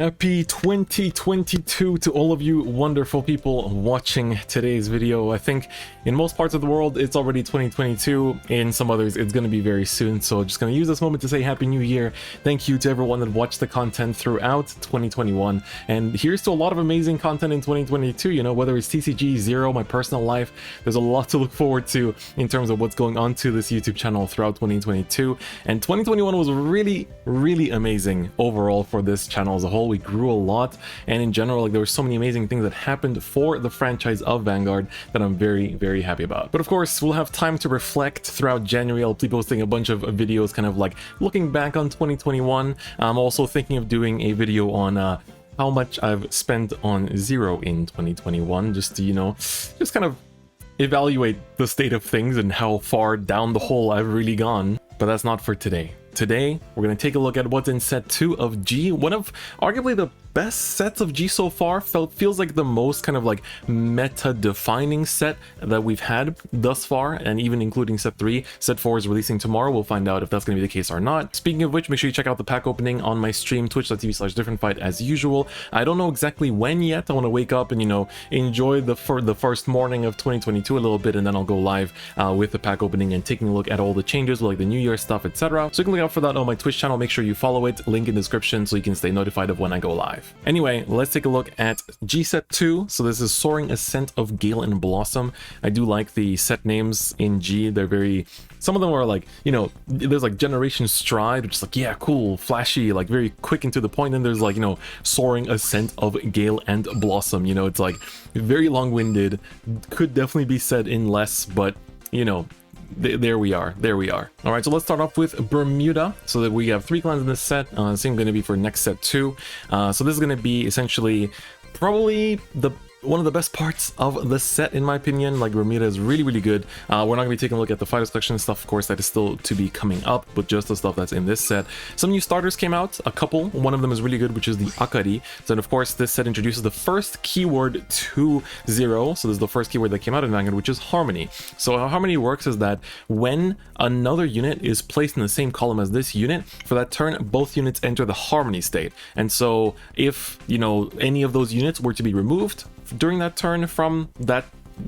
Happy 2022 to all of you wonderful people watching today's video. I think in most parts of the world it's already 2022, in some others it's going to be very soon, so just going to use this moment to say Happy New Year. Thank you to everyone that watched the content throughout 2021, and here's to a lot of amazing content in 2022, you know, whether it's TCG, Zero, my personal life. There's a lot to look forward to in terms of what's going on to this YouTube channel throughout 2022, and 2021 was really amazing overall for this channel as a whole. We grew a lot, and in general, like, there were so many amazing things that happened for the franchise of Vanguard that I'm very happy about. But of course, we'll have time to reflect throughout January. I'll be posting a bunch of videos kind of like looking back on 2021. I'm also thinking of doing a video on how much I've spent on Zero in 2021, just to, you know, just kind of evaluate the state of things and how far down the hole I've really gone. But that's not for today. Today, we're going to take a look at what's in set 2 of G, one of arguably the best sets of G so far. Feels like the most kind of like meta-defining set that we've had thus far, and even including set 3. Set 4 is releasing tomorrow. We'll find out if that's going to be the case or not. Speaking of which, make sure you check out the pack opening on my stream, twitch.tv/DifferentFight as usual. I don't know exactly when yet. I want to wake up and, you know, enjoy the first morning of 2022 a little bit, and then I'll go live with the pack opening and taking a look at all the changes, like the New Year stuff, etc. So you can look out for that on my Twitch channel. Make sure you follow it, link in the description, so you can stay notified of when I go live. Anyway, let's take a look at G set 2. So this is Soaring Ascent of Gale and Blossom. I do like the set names in G. They're very, some of them are like, you know, there's like Generation Stride, which is like, yeah, cool, flashy, like very quick and to the point. And there's like, you know, Soaring Ascent of Gale and Blossom. You know, it's like very long-winded, could definitely be said in less, but, you know, there we are. All right, so let's start off with Bermuda. So that we have 3 clans in this set. Same going to be for next set 2. So this is going to be essentially probably one of the best parts of the set, in my opinion. Like, Bermuda is really good. We're not going to be taking a look at the Fighters Collection stuff, of course, that is still to be coming up, but just the stuff that's in this set. Some new starters came out, a couple. One of them is really good, which is the Akari. So, of course, this set introduces the first keyword to Zero. So this is the first keyword that came out in Vanguard, which is Harmony. So how Harmony works is that when another unit is placed in the same column as this unit, for that turn, both units enter the Harmony state. And so if, you know, any of those units were to be removed during that turn from that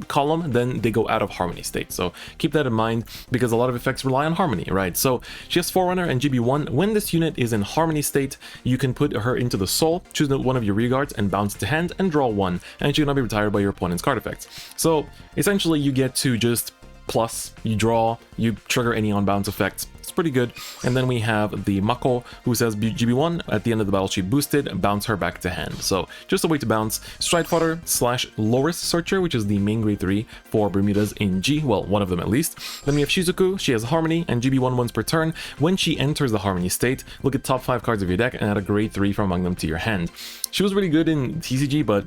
column, then they go out of Harmony state. So keep that in mind, because a lot of effects rely on Harmony, right? So she has Forerunner and GB1. When this unit is in Harmony state, you can put her into the soul, choose one of your rear guards, and bounce it to hand and draw 1, and she cannot be retired by your opponent's card effects. So essentially you get to just plus, you draw, you trigger any on-bounce effects. It's pretty good. And then we have the Mako, who says GB1 at the end of the battle she boosted, bounce her back to hand. So just a way to bounce. Stride Fodder / Loris Searcher, which is the main grade 3 for Bermudas in G, well, one of them at least. Then we have Shizuku. She has Harmony and GB1 once per turn. When she enters the Harmony state, look at top 5 cards of your deck and add a grade 3 from among them to your hand. She was really good in TCG, but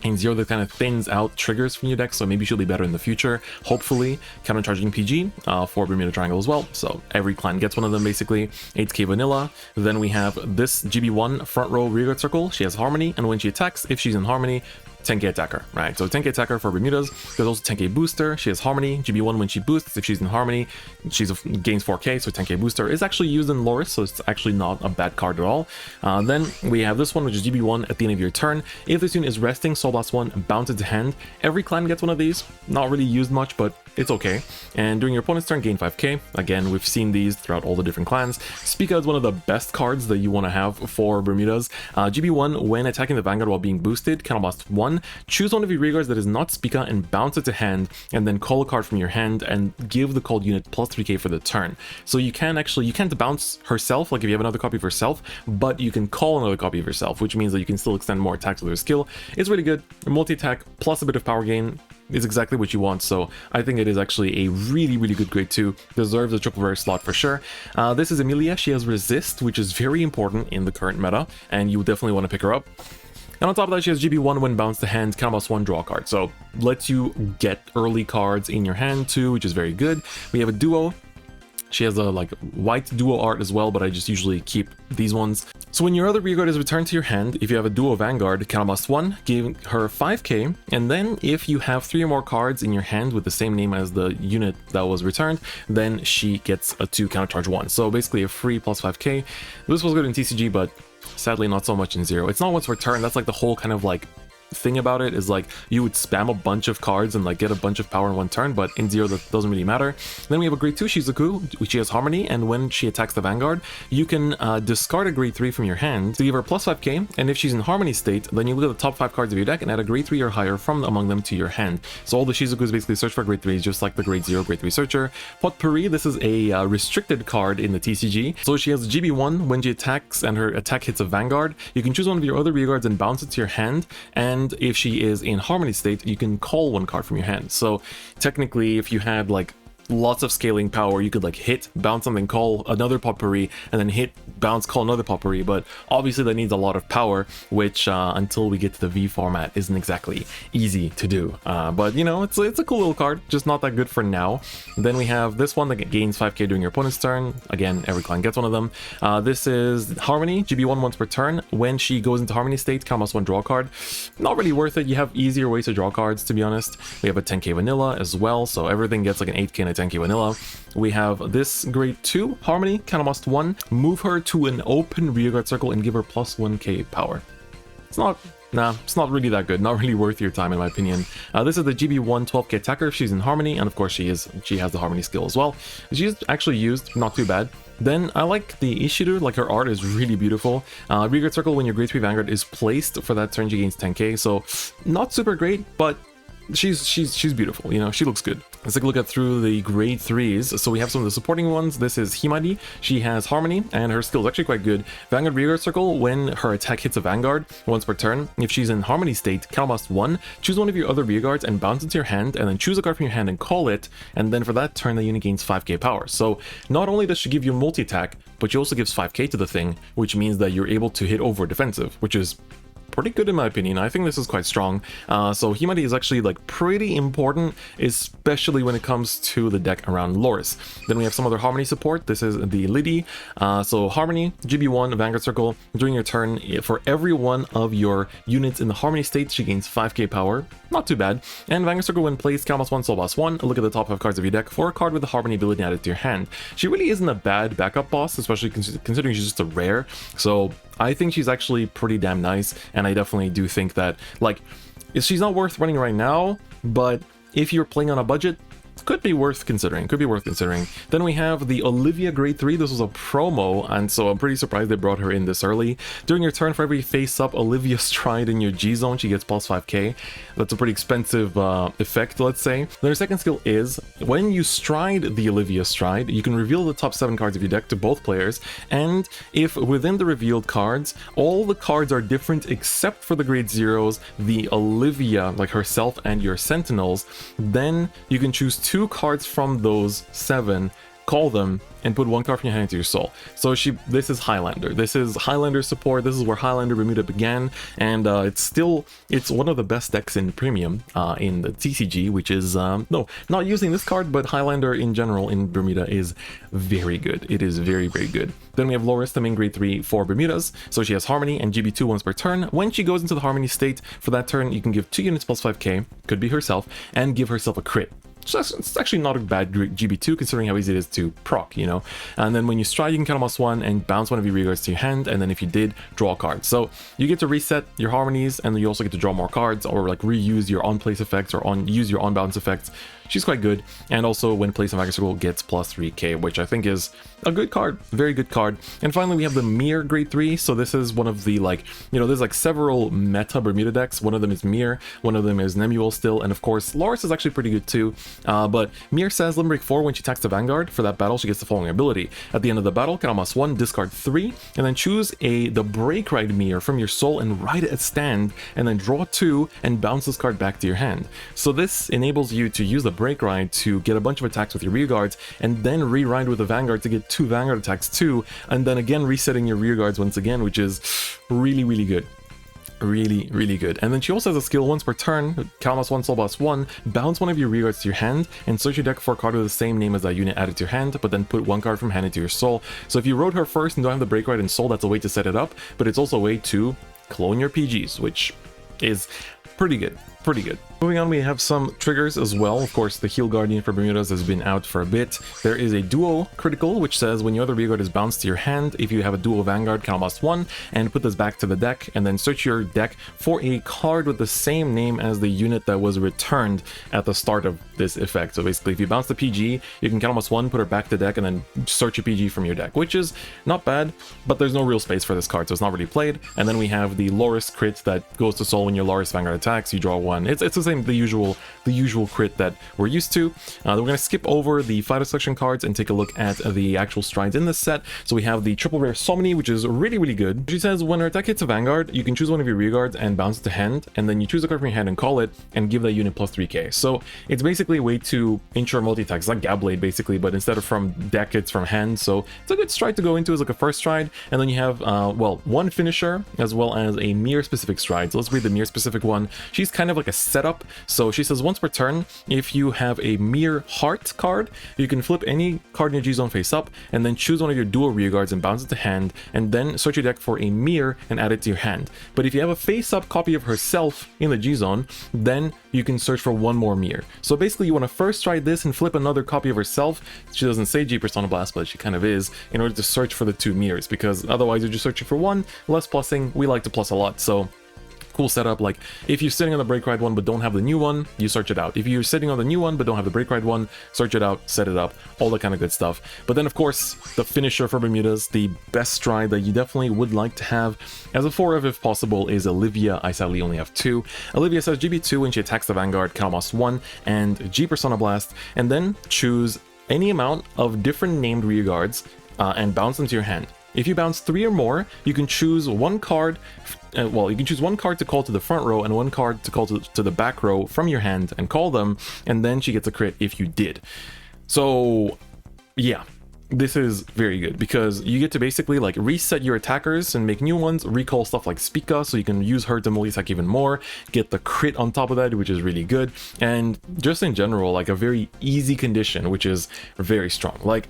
in Zero, that kind of thins out triggers from your deck, so maybe she'll be better in the future, hopefully. Countercharging PG for Bermuda Triangle as well, so every clan gets one of them basically. 8k vanilla. Then we have this GB1 front row rearguard circle. She has Harmony, and when she attacks, if she's in Harmony, 10k attacker, right? So 10k attacker for Bermudas. There's also 10k booster. She has Harmony. GB1 when she boosts, if she's in Harmony, gains 4k, so 10k booster is actually used in Loris, so it's actually not a bad card at all. Then we have this one, which is GB1 at the end of your turn. If this unit is resting, Soul Blast 1, bounce it to hand. Every clan gets one of these. Not really used much, but it's okay. And during your opponent's turn, gain 5k. Again, we've seen these throughout all the different clans. Spica is one of the best cards that you want to have for Bermudas. GB1, when attacking the Vanguard while being boosted, Cannonball Blast 1. Choose one of your rear guards that is not Spica and bounce it to hand, and then call a card from your hand and give the called unit plus 3k for the turn. So you can't bounce herself, like if you have another copy of herself, but you can call another copy of herself, which means that you can still extend more attacks with her skill. It's really good. Multi-attack plus a bit of power gain is exactly what you want, so I think it is actually a really good grade 2. Deserves a triple rare slot for sure. This is Emilia. She has Resist, which is very important in the current meta, and you definitely want to pick her up. And on top of that, she has GB1 when bounce to hand, Counterblast 1, draw a card. So lets you get early cards in your hand too, which is very good. We have a Duo. She has a like white duo art as well, but I just usually keep these ones. So when your other rear guard is returned to your hand, if you have a duo Vanguard, Counterblast 1, give her 5k, and then if you have 3 or more cards in your hand with the same name as the unit that was returned, then she gets a 2 countercharge 1. So basically a free plus 5k. This was good in TCG, but Sadly, not so much in Zero. It's not once per turn. That's like the whole kind of like thing about it is like you would spam a bunch of cards and like get a bunch of power in one turn, but in Zero that doesn't really matter. Then we have a grade 2 Shizuku, which has Harmony, and when she attacks the Vanguard, you can discard a grade 3 from your hand to give her plus 5k, and if she's in Harmony state, then you look at the top 5 cards of your deck and add a grade 3 or higher from among them to your hand. So all the Shizukus basically search for grade 3s, just like the grade 0, grade 3 searcher. Potpourri, this is a restricted card in the TCG, so she has GB1. When she attacks and her attack hits a Vanguard, you can choose one of your other rearguards and bounce it to your hand, and if she is in Harmony state, you can call one card from your hand. So technically, if you had like lots of scaling power, you could like hit, bounce something, call another Potpourri, and then hit, bounce, call another Potpourri, but obviously that needs a lot of power, which until we get to the V format isn't exactly easy to do. But you know, it's a cool little card, just not that good for now. Then we have this one that gains 5k during your opponent's turn. Again, every client gets one of them. This is Harmony, GB1 once per turn. When she goes into Harmony state, count +1, draw a card. Not really worth it. You have easier ways to draw cards, to be honest. We have a 10k vanilla as well, so everything gets like an 8k and a 10k vanilla. We have this grade 2 Harmony, count +1, move her to an open rearguard circle and give her +1k power. It's not really that good, not really worth your time in my opinion. This is the GB1 12k attacker. She's in Harmony, and of course she has the Harmony skill as well. She's actually used, not too bad. Then I like the Ishiru, like her art is really beautiful. Rearguard circle, when your grade 3 Vanguard is placed for that turn, she gains 10k, so not super great, but she's beautiful, you know, she looks good. Let's take a look through the grade 3s. So we have some of the supporting ones. This is Himari. She has Harmony, and her skill is actually quite good. Vanguard rearguard circle, when her attack hits a Vanguard once per turn, if she's in Harmony state, count +1, choose one of your other rearguards and bounce it to your hand, and then choose a card from your hand and call it, and then for that turn the unit gains 5k power. So not only does she give you multi-attack, but she also gives 5k to the thing, which means that you're able to hit over defensive, which is pretty good in my opinion. I think this is quite strong. So Himari is actually like pretty important, especially when it comes to the deck around Loris. Then we have some other Harmony support. This is the Liddy. So Harmony, GB1, Vanguard Circle. During your turn, for every one of your units in the Harmony state, she gains 5k power. Not too bad. And Vanguard Circle, when placed, count +1, soul +1. Look at the top 5 cards of your deck for a card with the Harmony ability added to your hand. She really isn't a bad backup boss, especially considering she's just a rare. So I think she's actually pretty damn nice, and I definitely do think that, like, she's not worth running right now, but if you're playing on a budget, could be worth considering. Then we have the Olivia grade 3. This was a promo, and so I'm pretty surprised they brought her in this early. During your turn, for every face-up Olivia stride in your G zone, she gets +5k. That's a pretty expensive effect, let's say. Then her second skill is, when you stride the Olivia stride, you can reveal the top 7 cards of your deck to both players, and if within the revealed cards, all the cards are different except for the grade 0s, the Olivia, like herself, and your Sentinels, then you can choose 2 cards from those 7, call them, and put 1 card from your hand into your soul. So this is Highlander. This is Highlander support. This is where Highlander Bermuda began, and it's one of the best decks in Premium in the TCG, which is no, not using this card, but Highlander in general in Bermuda is very good. It is very, very good. Then we have Loris, the main grade 3 for Bermudas. So she has Harmony and GB2 once per turn. When she goes into the Harmony state, for that turn, you can give 2 units +5k, could be herself, and give herself a crit. So it's actually not a bad GB2 considering how easy it is to proc, you know. And then when you stride, you can count +1 and bounce one of your rearguards to your hand, and then if you did, draw a card. So you get to reset your harmonies, and then you also get to draw more cards, or like reuse your on-place effects, or use your on-bounce effects. She's quite good, and also when placed on Vanguard Circle gets +3k, which I think is a good card, very good card. And finally we have the Mir grade 3. So this is one of the, like, you know, there's like several meta Bermuda decks. One of them is Mir, one of them is Nemuel still, and of course Loris is actually pretty good too. But Mir says Limerick 4, when she attacks the Vanguard for that battle, she gets the following ability. At the end of the battle, count +1, discard 3, and then choose the Break Ride Mir from your soul and ride it at stand, and then draw 2 and bounce this card back to your hand. So this enables you to use the Break Ride to get a bunch of attacks with your rear guards, and then re-ride with the Vanguard to get 2 Vanguard attacks too, and then again resetting your rear guards once again, which is really, really good. Really good. And then she also has a skill once per turn, count +1, soul +1, bounce one of your rearguards to your hand, and search your deck for a card with the same name as that unit added to your hand, but then put 1 card from hand into your soul. So if you rode her first and don't have the Break Ride in soul, that's a way to set it up, but it's also a way to clone your PGs, which is pretty good. pretty good. Moving on, we have some triggers as well. Of course, the Heal Guardian for Bermudas has been out for a bit. There is a duo critical, which says when your other rearguard is bounced to your hand, if you have a duo Vanguard, count lost 1, and put this back to the deck, and then search your deck for a card with the same name as the unit that was returned at the start of this effect. So basically, if you bounce the PG, you can count almost 1, put her back to deck, and then search a PG from your deck, which is not bad, but there's no real space for this card, so it's not really played. And then we have the Loris crit that goes to soul when your Loris Vanguard attacks, you draw 1. It's the same, the usual crit that we're used to. We're going to skip over the fighter selection cards and take a look at the actual strides in this set. So we have the triple rare Somni, which is really, really good. She says when her attack hits a Vanguard, you can choose one of your rearguards and bounce it to hand, and then you choose a card from your hand and call it, and give that unit plus 3k. So it's basically a way to ensure multi-attack. It's like Gabblade basically, but instead of from deck, it's from hand. So it's a good stride to go into as like a first stride. And then you have, well, one finisher as well as a mirror specific stride. So let's read the mirror specific one. She's kind of like a setup. So she says once per turn, if you have a mirror heart card, you can flip any card in your G-zone face up and then choose one of your dual rearguards and bounce it to hand, and then search your deck for a mirror and add it to your hand. But if you have a face up copy of herself in the G-zone, then you can search for one more mirror. So basically you want to first try this and flip another copy of herself. She doesn't say G Persona Blast, but she kind of is, in order to search for the 2 mirrors, because otherwise you're just searching for 1, less plussing. We like to plus a lot, so cool setup. Like if you're sitting on the Break Ride one but don't have the new one, you search it out. If you're sitting on the new one but don't have the Break Ride one, search it out, set it up, all that kind of good stuff. But then of course the finisher for Bermudas, the best stride that you definitely would like to have as a 4F if possible, is Olivia. I sadly only have 2. Olivia says GB2 when she attacks the Vanguard, count lost 1 and G Persona Blast, and then choose any amount of different named rearguards and bounce them to your hand. If you bounce 3 or more, you can choose one card. You can choose one card to call to the front row and one card to call to the back row from your hand and call them, and then she gets a crit if you did. So yeah, this is very good because you get to basically like reset your attackers and make new ones, recall stuff like Spica so you can use her to multi-attack even more, get the crit on top of that, which is really good, and just in general like a very easy condition, which is very strong. Like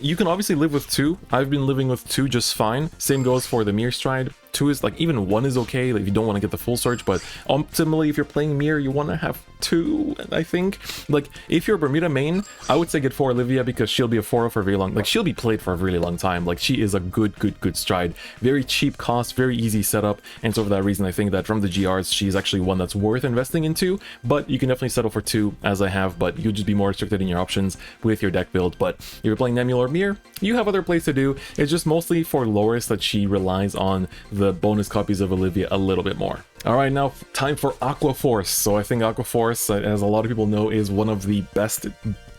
you can obviously live with 2. I've been living with 2 just fine. Same goes for the Mirror Stride. 2 is like, even 1 is okay, like if you don't want to get the full search, but ultimately if you're playing Mirror, you want to have 2, I think. Like if you're a Bermuda main, I would say get 4 Olivia, because she'll be a 4 for a very long, like she'll be played for a really long time. Like she is a good stride. Very cheap cost, very easy setup, and so for that reason I think that from the GRs she's actually one that's worth investing into. But you can definitely settle for 2 as I have, but you'll just be more restricted in your options with your deck build. But if you're playing Nebula or Mirror, you have other plays to do. It's just mostly for Loris that she relies on the bonus copies of Olivia a little bit more. Alright, now time for Aqua Force. So I think Aqua Force, as a lot of people know, is one of the best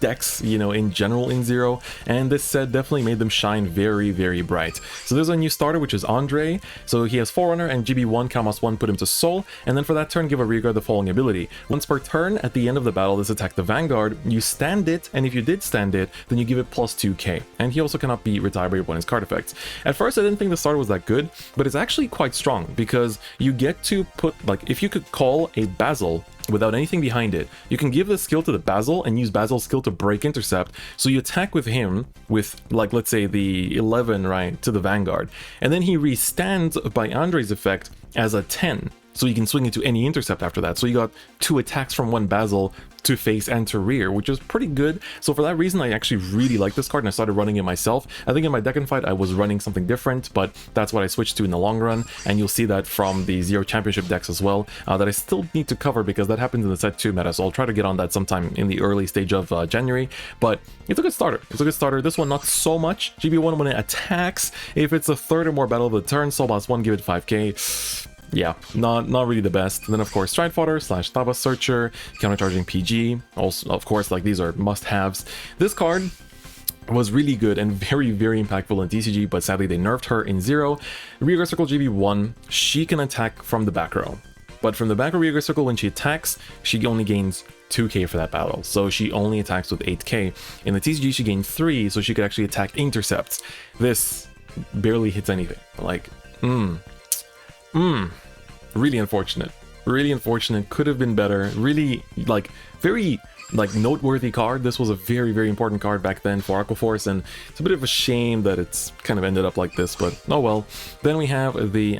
decks, you know, in general in Zero, and this set definitely made them shine very bright. So there's a new starter, which is Andre. So he has Forerunner and GB1, count +1, put him to Soul, and then for that turn give a rearguard the following ability. Once per turn, at the end of the battle, this attack the Vanguard, you stand it, and if you did stand it, then you give it +2k. And he also cannot be retired by your opponent's card effects. At first I didn't think the starter was that good, but it's actually quite strong, because you get to put, like, if you could call a Basil without anything behind it, you can give the skill to the Basil and use Basil's skill to break intercept, so you attack with him with, like, let's say the 11, right, to the Vanguard, and then he restands by Andre's effect as a 10, so you can swing into any intercept after that. So you got 2 attacks from one Basil to face and to rear, which is pretty good. So for that reason, I actually really like this card and I started running it myself. I think in my DifferentFight I was running something different, but that's what I switched to in the long run, and you'll see that from the Zero Championship decks as well, that I still need to cover because that happens in the set 2 meta, so I'll try to get on that sometime in the early stage of January. But it's a good starter. It's a good starter. This one not so much. GB1 when it attacks, if it's a third or more battle of the turn, Soul Blast 1, give it 5k. Yeah, not really the best. And then of course Stride Fodder / Thaba Searcher, countercharging PG. Also, of course, like these are must-haves. This card was really good and very impactful in TCG, but sadly they nerfed her in Zero. Rearguard Circle GB1, she can attack from the back row. But from the back row Rearguard Circle, when she attacks, she only gains 2k for that battle. So she only attacks with 8k. In the TCG she gained 3, so she could actually attack intercepts. This barely hits anything. Like, really unfortunate. Really unfortunate. Could have been better. Really, like, very like noteworthy card. This was a very, very important card back then for Aqua Force, and it's a bit of a shame that it's kind of ended up like this, but oh well. Then we have the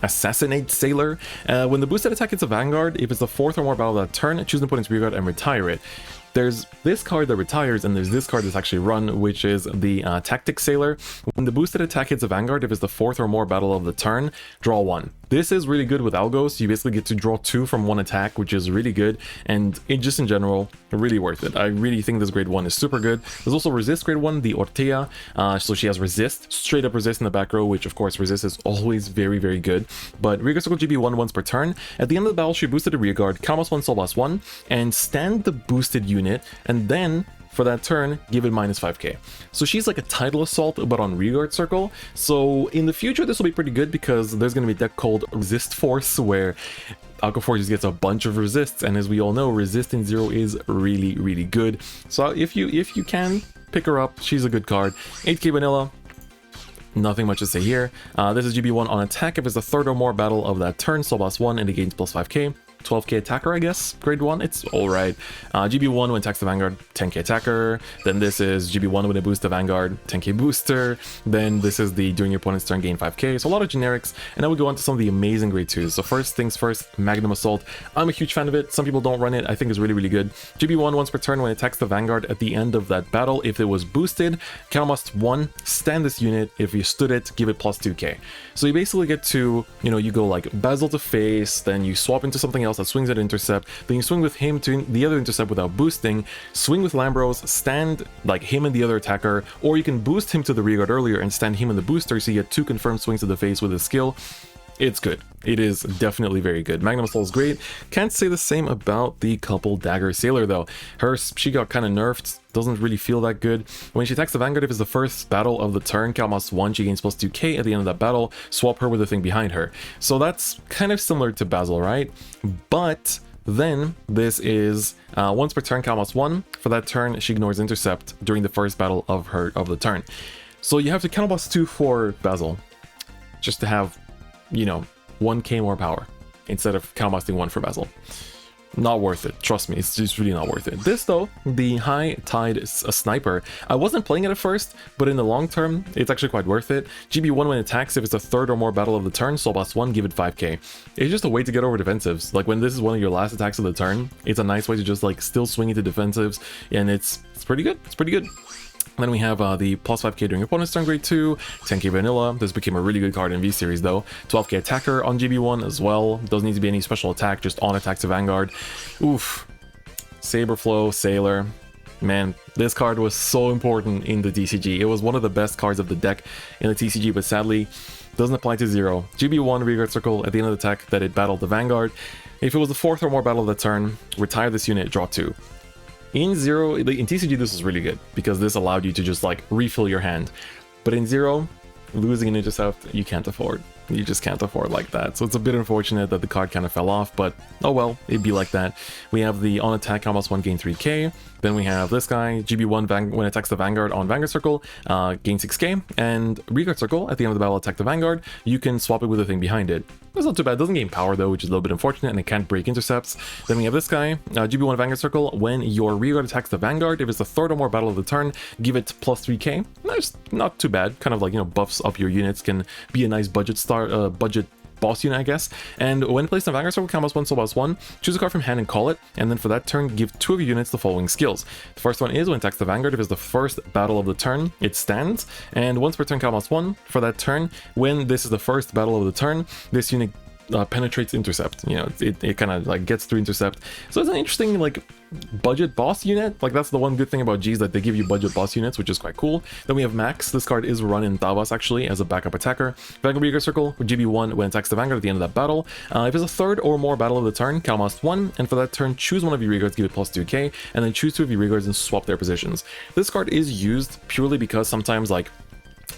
Assassinate Sailor. When the boosted attack hits a Vanguard, if it's the 4th or more battle of that turn, choose an opponent's rearguard and retire it. There's this card that retires, and there's this card that's actually run, which is the Tactic Sailor. When the boosted attack hits a Vanguard, if it's the 4th or more battle of the turn, draw 1. This is really good with Algos. You basically get to draw 2 from 1 attack, which is really good, and it just in general, really worth it. I really think this grade 1 is super good. There's also Resist grade 1, the Ortea. So she has Resist, straight up Resist in the back row, which of course Resist is always very, very good. But Rearguard Circle GB1 once per turn. At the end of the battle, she boosted a Rearguard, Calmos 1, Soul Blast 1, and stand the boosted unit, and then for that turn, give it minus 5k. So she's like a Tidal Assault, but on Rearguard Circle. So in the future, this will be pretty good because there's going to be a deck called Resist Force, where Aqua Force just gets a bunch of resists, and as we all know, resist in 0 is really, really good. So if you can, pick her up. She's a good card. 8k vanilla. Nothing much to say here. This is GB1 on attack if it's the 3rd or more battle of that turn, Soul Blast 1, and it gains plus 5k. 12k attacker, I guess, grade 1, it's alright. GB1 when attacks the Vanguard, 10k attacker. Then this is GB1 when it boosts the Vanguard, 10k booster. Then this is the during your opponent's turn gain 5k. So a lot of generics, and now we go on to some of the amazing grade 2s. So first things first, Magnum Assault. I'm a huge fan of it. Some people don't run it. I think it's really, really good. GB1 once per turn when it attacks the Vanguard at the end of that battle. If it was boosted, Calmos 1, stand this unit. If you stood it, give it plus 2k. So you basically get to, you know, you go like Basil to face, then you swap into something else that swings at intercept, then you swing with him to the other intercept without boosting, swing with Lambros, stand like him and the other attacker, or you can boost him to the rearguard earlier and stand him in the booster, so you get 2 confirmed swings to the face with his skill. It's good. It is definitely very good. Magnum Assault is great. Can't say the same about the Couple Dagger Sailor though. She got kind of nerfed. Doesn't really feel that good. When she attacks the Vanguard, if it's the 1st battle of the turn, Calmos 1, she gains plus 2k at the end of that battle. Swap her with the thing behind her. So that's kind of similar to Basil, right? But then this is once per turn, Calmos 1. For that turn, she ignores intercept during the 1st battle of the turn. So you have to Calmos 2 for Basil, just to have, you know, 1k more power instead of Calmosing 1 for Basil. Not worth it, trust me, it's just really not worth it. This though, the High Tide Sniper, I wasn't playing it at first, but in the long term, it's actually quite worth it. GB1 when it attacks, if it's the 3rd or more battle of the turn, Soul Blast 1, give it 5k. It's just a way to get over defensives. Like when this is one of your last attacks of the turn, it's a nice way to just like still swing into defensives, and it's pretty good, it's pretty good. Then we have the plus 5k during your opponent's turn grade 2, 10k vanilla. This became a really good card in V series though. 12k attacker on GB1 as well. Doesn't need to be any special attack, just on attack to Vanguard. Oof. Saberflow, Sailor. Man, this card was so important in the TCG. It was one of the best cards of the deck in the TCG, but sadly, doesn't apply to 0. GB1 Rearguard Circle at the end of the attack that it battled the Vanguard. If it was the 4th or more battle of the turn, retire this unit, draw 2. In 0, in TCG this was really good, because this allowed you to just like refill your hand. But in 0, losing an intercept, you can't afford. You just can't afford like that. So it's a bit unfortunate that the card kind of fell off, but oh well, it'd be like that. We have the on attack almost 1 gain 3k. Then we have this guy, GB1 when it attacks the Vanguard on Vanguard Circle, gain 6k. And Rearguard Circle, at the end of the battle, attack the Vanguard. You can swap it with the thing behind it. That's not too bad. It doesn't gain power though, which is a little bit unfortunate, and it can't break intercepts. Then we have this guy, GB1 Vanguard Circle. When your Rearguard attacks the Vanguard, if it's the 3rd or more battle of the turn, give it plus 3k. That's not too bad. Kind of like, you know, buffs up your units, can be a nice budget boss unit, I guess. And when placed in Vanguard Circle, Calmos 1, Soul Blast 1, choose a card from hand and call it, and then for that turn, give 2 of your units the following skills. The first one is when it attacks the Vanguard, if it's the 1st battle of the turn, it stands, and once per turn, Calmos 1. For that turn, when this is the 1st battle of the turn, this unit penetrates intercept. You know, it kind of like gets through intercept. So it's an interesting like budget boss unit. Like that's the one good thing about G's, that they give you budget boss units, which is quite cool. Then we have Max. This card is run in Tavas actually as a backup attacker. Vanguard Rearguard Circle with GB1 when it attacks the Vanguard at the end of that battle. If it's a 3rd or more battle of the turn, Calmos 1, and for that turn choose one of your rearguards, give it plus 2k, and then choose 2 of your rearguards and swap their positions. This card is used purely because sometimes like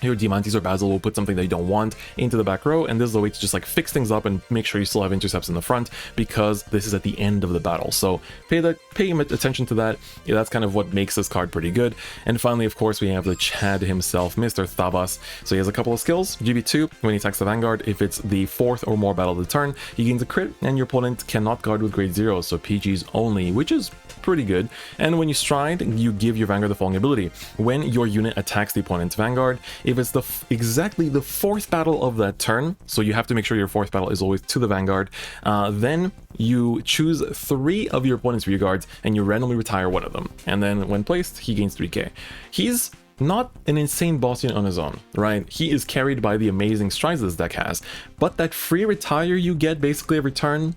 your Diamantes or Basil will put something that you don't want into the back row, and this is a way to just like fix things up and make sure you still have intercepts in the front, because this is at the end of the battle. So pay attention to that. Yeah, that's kind of what makes this card pretty good. And finally, of course, we have the Chad himself, Mr. Thabas. So he has a couple of skills. GB2, when he attacks the Vanguard, if it's the 4th or more battle of the turn, he gains a crit, and your opponent cannot guard with grade 0, so PGs only, which is pretty good. And when you stride, you give your Vanguard the following ability. When your unit attacks the opponent's Vanguard, if it's exactly the 4th battle of that turn, so you have to make sure your 4th battle is always to the Vanguard, then you choose 3 of your opponent's rear guards and you randomly retire one of them. And then when placed, he gains 3k. He's not an insane boss unit on his own, right? He is carried by the amazing strides this deck has, but that free retire you get basically every turn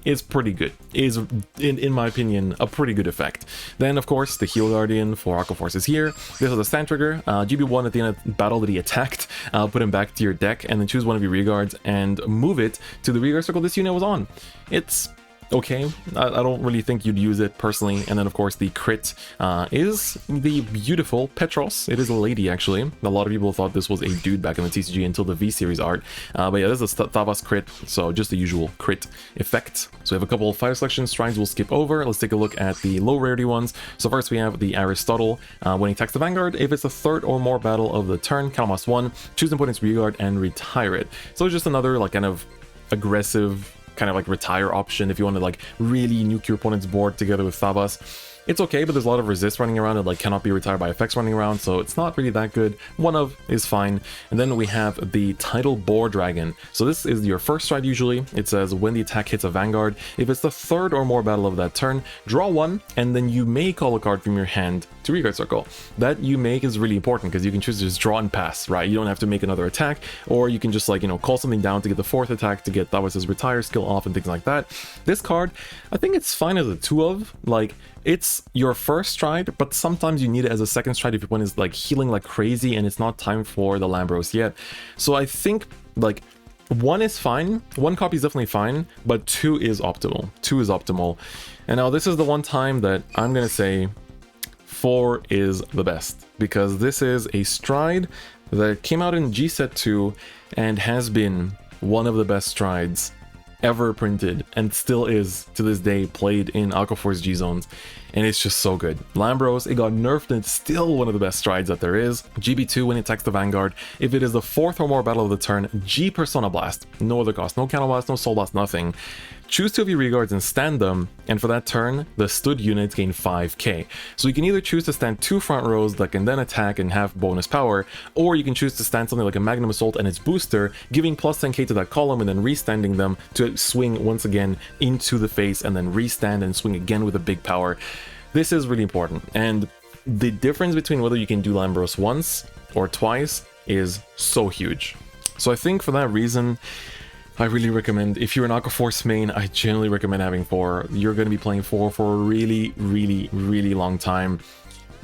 is pretty good, is in my opinion a pretty good effect. Then of course the Heal Guardian for Aqua Force is here. This is a stand trigger. GB1 at the end of the battle that he attacked, put him back to your deck and then choose one of your rear guards and move it to the rear guard circle this unit was on. It's okay. I don't really think you'd use it personally. And then of course the crit is the beautiful Petros. It is a lady actually. A lot of people thought this was a dude back in the TCG until the V series art. But yeah, this is a Thavas crit, so just the usual crit effect. So we have a couple of fire selection strides we'll skip over. Let's take a look at the low rarity ones. So first we have the Aristotle. When he attacks the Vanguard, if it's the 3rd or more battle of the turn, count -1, choose an opponent's rear guard and retire it. So it's just another like kind of aggressive kind of like retire option if you want to like really nuke your opponent's board together with Thabas. It's okay, but there's a lot of resist running around. It like cannot be retired by effects running around, so it's not really that good. One of is fine. And then we have the Tidal Boar Dragon. So this is your first stride usually. It says when the attack hits a Vanguard, if it's the 3rd or more battle of that turn, draw 1, and then you may call a card from your hand to rear guard circle. That you make is really important because you can choose to just draw and pass, right? You don't have to make another attack, or you can just like, you know, call something down to get the 4th attack to get Thabas' retire skill off and things like that. This card, I think it's fine as a 2 of, like, it's your first stride, but sometimes you need it as a second stride if your opponent is like healing like crazy and it's not time for the Lambros yet. So I think like 1 is fine, 1 copy is definitely fine, but 2 is optimal. 2 is optimal. And now this is the one time that I'm gonna say 4 is the best, because this is a stride that came out in G Set 2 and has been one of the best strides ever printed, and still is to this day played in Aqua Force G zones, and it's just so good. Lambros, it got nerfed and it's still one of the best strides that there is. GB2 when it attacks the Vanguard, if it is the 4th or more battle of the turn, G Persona Blast, no other cost, no Counter Blast, no Soul Blast, nothing. Choose 2 of your rear guards and stand them, and for that turn, the stood units gain 5k. So you can either choose to stand 2 front rows that can then attack and have bonus power, or you can choose to stand something like a Magnum Assault and its booster, giving plus 10k to that column and then restanding them to swing once again into the face and then restand and swing again with a big power. This is really important, and the difference between whether you can do Lambros once or twice is so huge. So I think for that reason, I really recommend, if you're an Aqua Force main, I generally recommend having 4. You're going to be playing 4 for a really, really, really long time.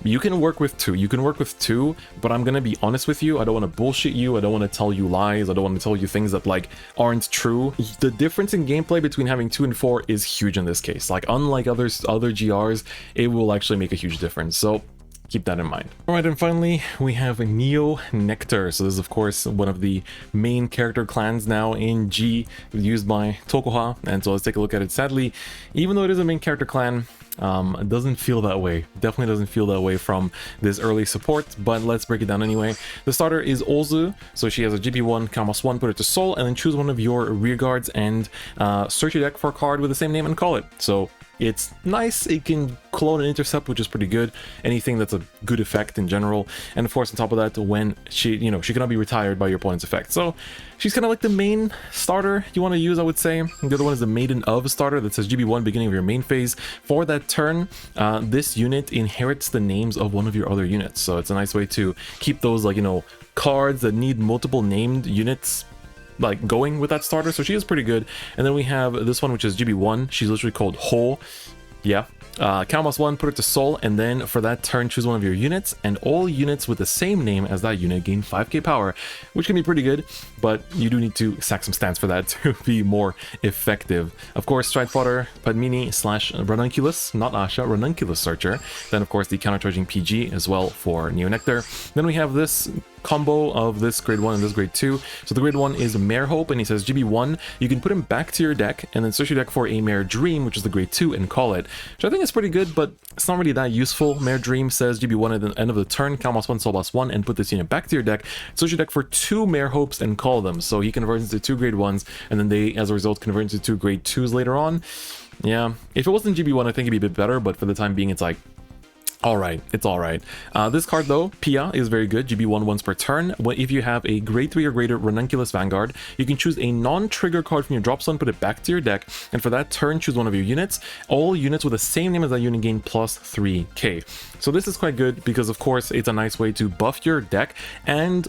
You can work with 2, but I'm going to be honest with you, I don't want to bullshit you, I don't want to tell you lies, I don't want to tell you things that like aren't true. The difference in gameplay between having 2 and 4 is huge in this case. Like unlike other GRs, it will actually make a huge difference. So keep that in mind. All right, and finally we have Neo Nectar. So this is of course one of the main character clans now in G, used by Tokuha, and so let's take a look at it. Sadly, even though it is a main character clan, it doesn't feel that way. Definitely doesn't feel that way from this early support, but let's break it down anyway. The starter is Ozu, so she has a GB1, -1, put it to soul, and then choose one of your rear guards and search your deck for a card with the same name and call it. So it's nice. It can clone and intercept, which is pretty good. Anything that's a good effect in general. And of course, on top of that, when she cannot be retired by your opponent's effect. So she's kind of like the main starter you want to use, I would say. The other one is the Maiden of starter that says GB1, beginning of your main phase. For that turn, this unit inherits the names of one of your other units. So it's a nice way to keep those, like, you know, cards that need multiple named units like going with that starter. So she is pretty good. And then we have this one, which is GB1. She's literally called Ho. Yeah. Count +1, put it to soul, and then for that turn choose one of your units, and all units with the same name as that unit gain 5k power, which can be pretty good, but you do need to sack some stats for that to be more effective. Of course, Stride Fodder, Padmini / Ranunculus, not Asha, Ranunculus Searcher. Then of course the counter charging PG as well for Neo Nectar. Then we have this combo of this grade 1 and this grade 2. So the grade 1 is Mare Hope, and he says GB1, you can put him back to your deck and then search your deck for a Mare Dream, which is the grade 2, and call it, which I think is pretty good, but it's not really that useful. Mare Dream says GB1 at the end of the turn, Calmas 1, Soul 1, and put this unit back to your deck, search your deck for 2 Mare Hopes and call them. So he converts into 2 grade 1s, and then they, as a result, convert into 2 grade 2s later on. Yeah, if it wasn't GB1, I think it'd be a bit better, but for the time being, it's like, alright, it's alright. This card though, Pia, is very good. GB1 once per turn. If you have a grade 3 or greater Ranunculus Vanguard, you can choose a non-trigger card from your drop zone, put it back to your deck, and for that turn, choose one of your units. All units with the same name as that unit gain plus 3k. So this is quite good because, of course, it's a nice way to buff your deck and,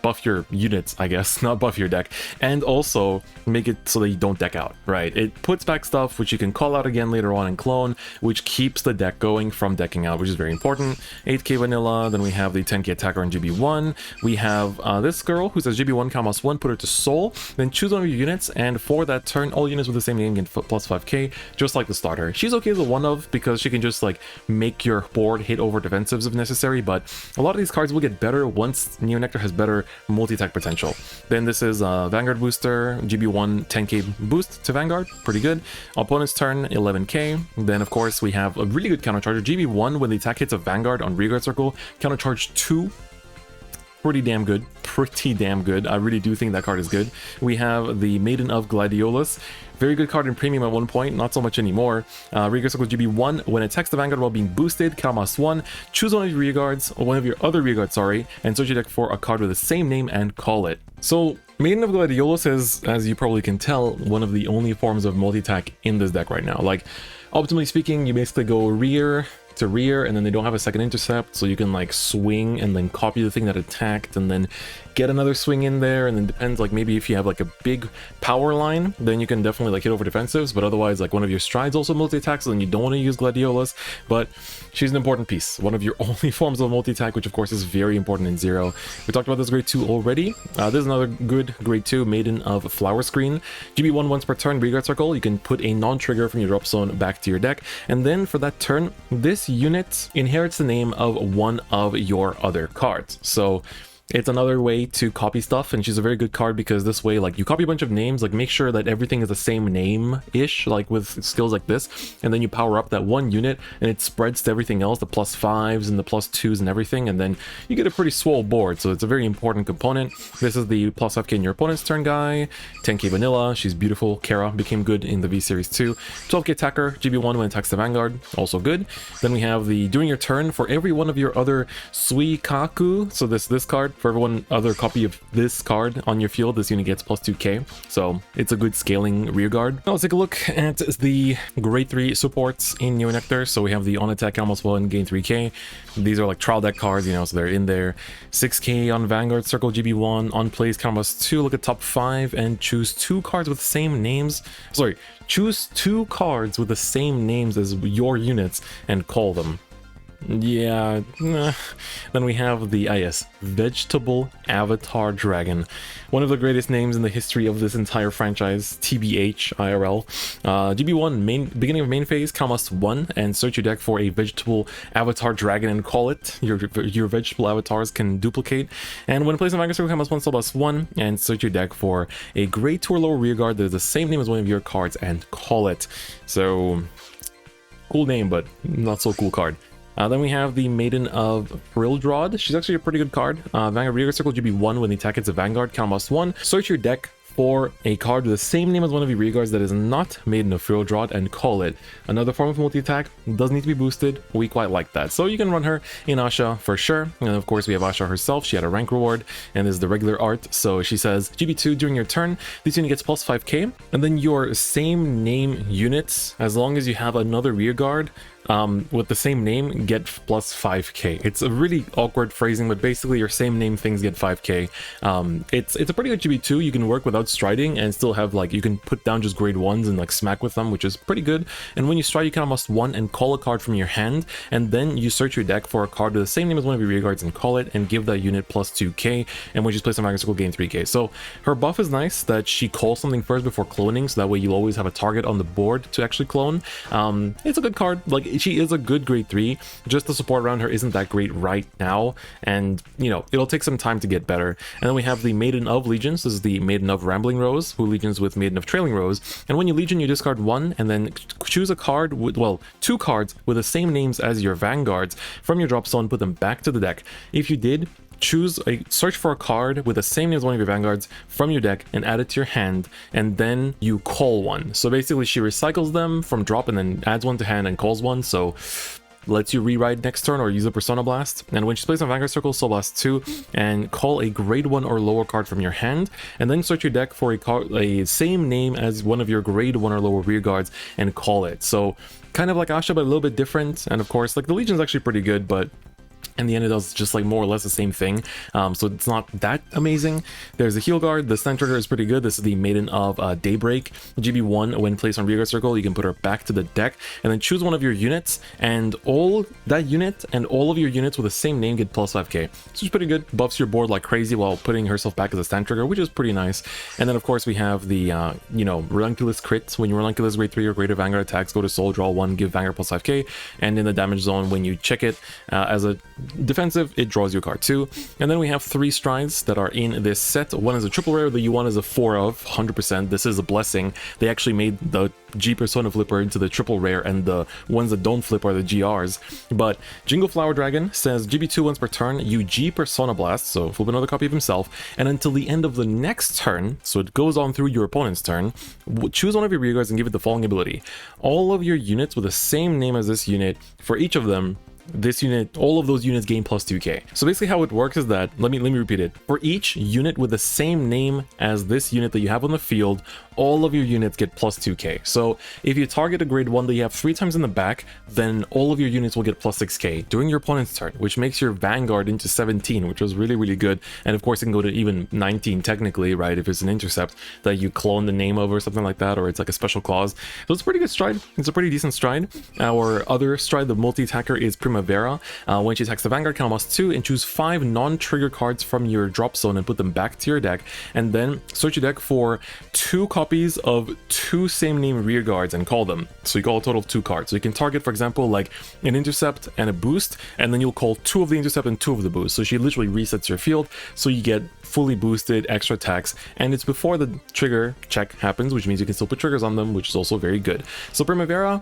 buff your units, I guess, not buff your deck, and also make it so that you don't deck out, right? It puts back stuff which you can call out again later on and clone, which keeps the deck going from decking out, which is very important. 8k vanilla, then we have the 10k attacker on GB1. We have this girl who says GB1 Calmas 1, put her to soul, then choose one of your units, and for that turn, all units with the same name gain plus 5k, just like the starter. She's okay as a one of because she can just like make your board hit over defensives if necessary, but a lot of these cards will get better once Neo Nectar has better multi-attack potential. Then this is Vanguard booster, GB1 10k boost to Vanguard, pretty good. Opponent's turn 11k. Then of course we have a really good countercharger, GB1 when the attack hits a Vanguard on rearguard circle, countercharge 2. Pretty damn good, pretty damn good. I really do think that card is good. We have the Maiden of Gladiolus. Very good card in premium at one point, not so much anymore. Rearguard Circle GB1, when it attacks the Vanguard while being boosted, Calmas 1, choose one of your rearguards, or one of your other rearguards, sorry, and search your deck for a card with the same name and call it. So, Maiden of Gladiolus is, as you probably can tell, one of the only forms of multi-attack in this deck right now. Like, ultimately speaking, you basically go rear to rear, and then they don't have a second intercept, so you can like swing and then copy the thing that attacked and then get another swing in there, and then depends, like maybe if you have like a big power line, then you can definitely like hit over defensives, but otherwise like one of your strides also multi-attacks, and then you don't want to use Gladiolus, but she's an important piece, one of your only forms of multi-attack, which of course is very important in Zero. We talked about this grade 2 already. This is another good grade 2, Maiden of Flower Screen. GB1 once per turn, rearguard circle, you can put a non-trigger from your drop zone back to your deck, and then for that turn, this unit inherits the name of one of your other cards. So it's another way to copy stuff, and she's a very good card because this way, like, you copy a bunch of names, like make sure that everything is the same name-ish, like with skills like this, and then you power up that one unit and it spreads to everything else, the plus 5s and the plus 2s and everything, and then you get a pretty swole board. So it's a very important component. This is the plus 5k in your opponent's turn guy, 10k vanilla, she's beautiful. Kara became good in the V Series 2. 12k attacker, GB1 when attacks the Vanguard, also good. Then we have the during your turn, for every one of your other Suikaku, so this card, for every one other copy of this card on your field, this unit gets plus 2k, so it's a good scaling rearguard. Now let's take a look at the grade 3 supports in Neo Nectar. So we have the on attack almost 1 gain 3k. These are like trial deck cards, you know, so they're in there. 6k on Vanguard Circle GB1, on plays Calmas 2, look at top 5 and choose 2 cards with the same names. Sorry, choose 2 cards with the same names as your units and call them. Yeah, nah. Then we have the Vegetable Avatar Dragon, one of the greatest names in the history of this entire franchise, TBH IRL. GB1 beginning of main phase, Calmas 1, and search your deck for a Vegetable Avatar Dragon and call it. Your vegetable avatars can duplicate, and when placed on Vanguard Circle, Calmas 1 plus 1, and search your deck for a grade 2 or lower rearguard that is the same name as one of your cards and call it. So cool name, but not so cool card. Then we have the Maiden of Frildrod. She's actually a pretty good card. Vanguard Rearguard Circle GB1 when the attack hits a Vanguard, Calmas 1. Search your deck for a card with the same name as one of your rearguards that is not Maiden of Frildrod and call it. Another form of multi-attack, doesn't need to be boosted, we quite like that. So you can run her in Asha for sure. And of course we have Asha herself, she had a rank reward, and this is the regular art. So she says, GB2, during your turn, this unit gets plus 5k, and then your same name units, as long as you have another rearguard, with the same name, get plus 5k. It's a really awkward phrasing, but basically your same name things get 5k. It's a pretty good GB2. You can work without striding and still have, like, you can put down just grade 1s and like smack with them, which is pretty good. And when you stride, you can almost 1 and call a card from your hand, and then you search your deck for a card with the same name as one of your rearguards and call it, and give that unit plus 2k, and when she's placed on Vanguard Circle, gain 3k. So her buff is nice that she calls something first before cloning, so that way you'll always have a target on the board to actually clone. It's a good card. Like, she is a good grade 3, just the support around her isn't that great right now, and you know, it'll take some time to get better. And then we have the Maiden of Legions. This is the Maiden of Rambling Rose, who legions with Maiden of Trailing Rose, and when you legion, you discard 1 and then choose a card with, well, 2 cards with the same names as your Vanguards from your drop zone, put them back to the deck. If you did, search for a card with the same name as one of your Vanguards from your deck and add it to your hand, and then you call one. So basically she recycles them from drop and then adds one to hand and calls one, so lets you rewrite next turn or use a Persona Blast. And when she's placed on Vanguard Circle, Soul Blast 2 and call a grade 1 or lower card from your hand, and then search your deck for a same name as one of your grade 1 or lower rear guards and call it. So kind of like Asha, but a little bit different. And of course, like the Legion's actually pretty good, but in the end it does just like more or less the same thing, so it's not that amazing. There's a heal guard. The stun trigger is pretty good. This is the Maiden of Daybreak. GB1, when placed on rearguard circle, you can put her back to the deck and then choose one of your units, and all that unit and all of your units with the same name get plus 5k, so it's pretty good. Buffs your board like crazy while putting herself back as a stun trigger, which is pretty nice. And then of course we have the you know, Ranculous crits. When you Ranculous grade 3 or greater Vanguard attacks, go to soul, draw 1, give Vanguard plus 5k, and in the damage zone, when you check it as a defensive, it draws you a card too. And then we have 3 strides that are in this set. One is a triple rare, the U1 is a 4 of 100%. This is a blessing. They actually made the G Persona flipper into the triple rare, and the ones that don't flip are the GRs. But Jingle Flower Dragon says GB2 once per turn, you G Persona Blast, so flip another copy of himself, and until the end of the next turn, so it goes on through your opponent's turn, choose one of your rear guards and give it the following ability. All of your units with the same name as this unit, for each of them, this unit, all of those units gain plus 2k. So basically how it works is that, let me repeat it. For each unit with the same name as this unit that you have on the field, all of your units get plus 2k. So if you target a grade 1 that you have 3 times in the back, then all of your units will get plus 6k during your opponent's turn, which makes your Vanguard into 17, which was really, really good. And of course it can go to even 19 technically, right, if it's an intercept that you clone the name of or something like that, or it's like a special clause. So it's a pretty good stride. It's a pretty decent stride. Our other stride, the multi-attacker, is Primavera. When she attacks the Vanguard, count plus 2 and choose 5 non-trigger cards from your drop zone and put them back to your deck, and then search your deck for 2 copies of 2 same name rear guards and call them. So you call a total of 2 cards. So you can target, for example, like an intercept and a boost, and then you'll call 2 of the intercept and 2 of the boost. So she literally resets your field, so you get fully boosted extra attacks, and it's before the trigger check happens, which means you can still put triggers on them, which is also very good. So Primavera,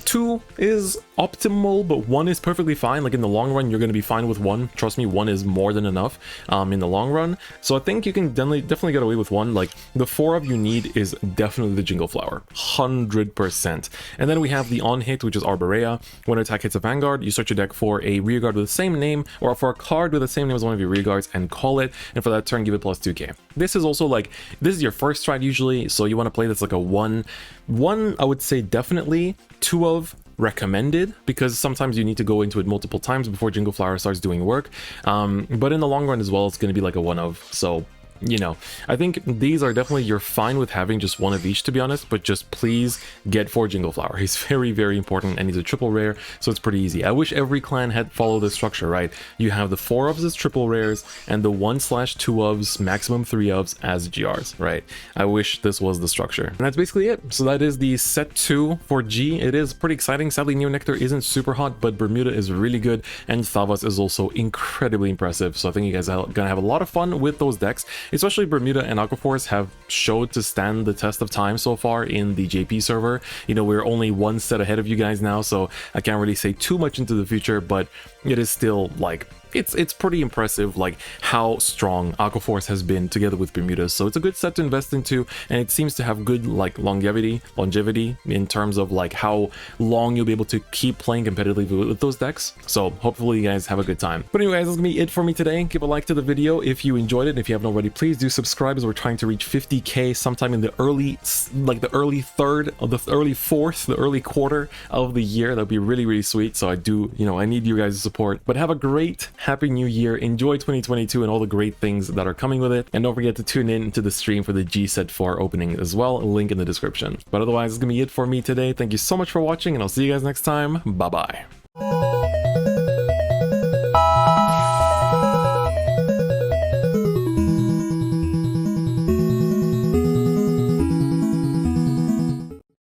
2 is optimal, but 1 is perfectly fine. Like in the long run, you're going to be fine with 1. Trust me, 1 is more than enough in the long run. So I think you can definitely get away with 1. Like the 4 of you need is definitely the Jingle Flower, 100%. And then we have the on hit, which is Arborea. When an attack hits a Vanguard, you search your deck for a rear guard with the same name, or for a card with the same name as one of your rear guards, and call it. And for that turn, give it plus 2k. This is also like, this is your first stride usually, so you want to play this like a 1. I would say definitely. 2 of recommended, because sometimes you need to go into it multiple times before Jingle Flower starts doing work, but in the long run as well, it's going to be like a 1 of. So you know, I think these are definitely, you're fine with having just 1 of each, to be honest, but just please get 4 Jingle Flower. He's very, very important, and he's a triple rare, so it's pretty easy. I wish every clan had followed this structure, right? You have the 4 ofs as triple rares, and the 1/2 ofs, maximum 3 ofs as GRs, right? I wish this was the structure. And that's basically it. So that is the set 2 for G. It is pretty exciting. Sadly, Neo Nectar isn't super hot, but Bermuda is really good, and Thavas is also incredibly impressive. So I think you guys are gonna have a lot of fun with those decks. Especially Bermuda and Aqua Force have showed to stand the test of time so far in the JP server. You know, we're only 1 set ahead of you guys now, so I can't really say too much into the future, but it is still like, it's pretty impressive, like how strong Aqua Force has been together with Bermuda. So it's a good set to invest into, and it seems to have good like longevity in terms of like how long you'll be able to keep playing competitively with those decks. So hopefully you guys have a good time. But anyways, that's gonna be it for me today. Give a like to the video if you enjoyed it. If you haven't already, please do subscribe, as we're trying to reach 50k sometime in the early third of the early fourth, the early quarter of the year. That'd be really, really sweet. So I do, you know, I need you guys' support. But have a great, happy new year. Enjoy 2022 and all the great things that are coming with it. And don't forget to tune in to the stream for the G Set 4 opening as well. Link in the description. But otherwise, it's gonna be it for me today. Thank you so much for watching, and I'll see you guys next time. Bye bye.